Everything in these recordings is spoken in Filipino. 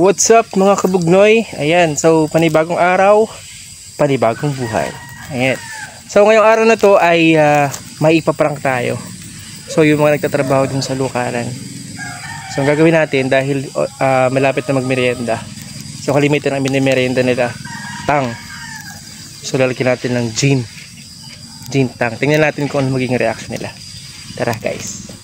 What's up mga kabugnoy? Ayan, so panibagong araw, panibagong buhay. Ayan. So ngayong araw na to ay may ipaprank tayo. So yung mga nagtatrabaho dun sa lukaran. So ang gagawin natin dahil malapit na magmerienda. So kalimitan ang minimerienda nila, tang. So lalagyan natin ng gin tang. Tingnan natin kung ano magiging reaction nila. Tara guys.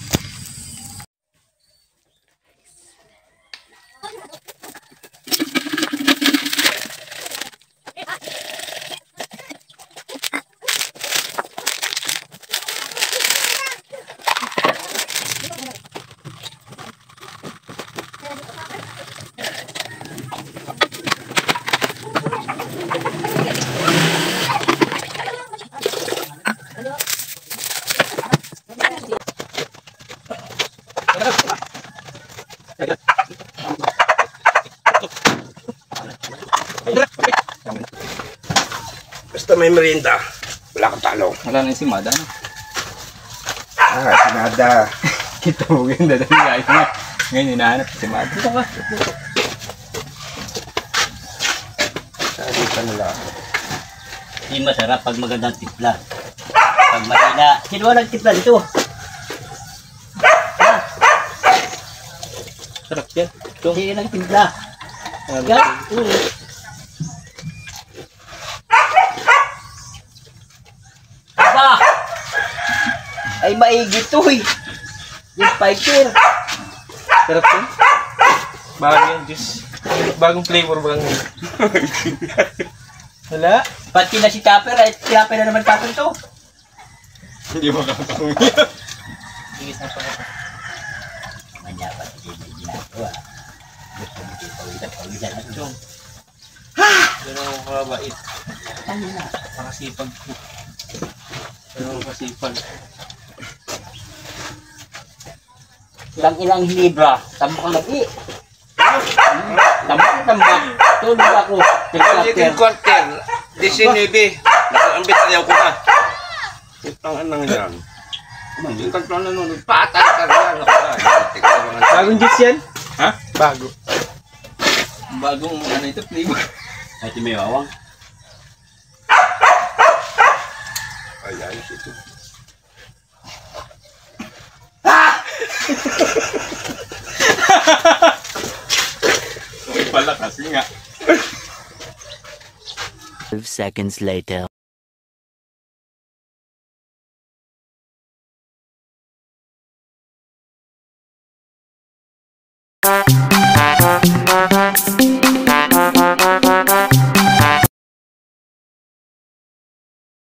Basta may merienda, wala kang talo. Wala na yung simada, no? Sinada. Kita mo ganda na guys na. Ngayon hinahanap si simada. Dito ka. Sabi ka nila. Hindi masarap pag magandang tipla. Pag mahina, sino walang tipla dito? Sarap yan. Sino lang tipla? Yan. Aba! Ay maigit to eh. Yung fighter. Sarap yan. Bagong yan, Diyos. Bagong flavor ba lang yan? Wala? Pati na si Tapper, ay Tapper na naman Tapper to. Hindi mo kakapangin. Sige sa pa. Manyapat hindi ginagawa. Gusto mo yung pawisan at ito. Ganun ako kabait. Ano na? Makasipag po. Ganun ako kasipag. Ilang libra, tambak ang lagi. Tambak. Tulog ako. Pagdating quarter, 19. Nakaambit ayaw ko na. Itang anang yan. Yung tagpang nanonood, patay ka rin. Bagong juice yan? Ha? Bago. Bagong ano ito, flavor. Ay, may wawang. Ay, ayos ito. May pala kasi nga. 12 seconds later.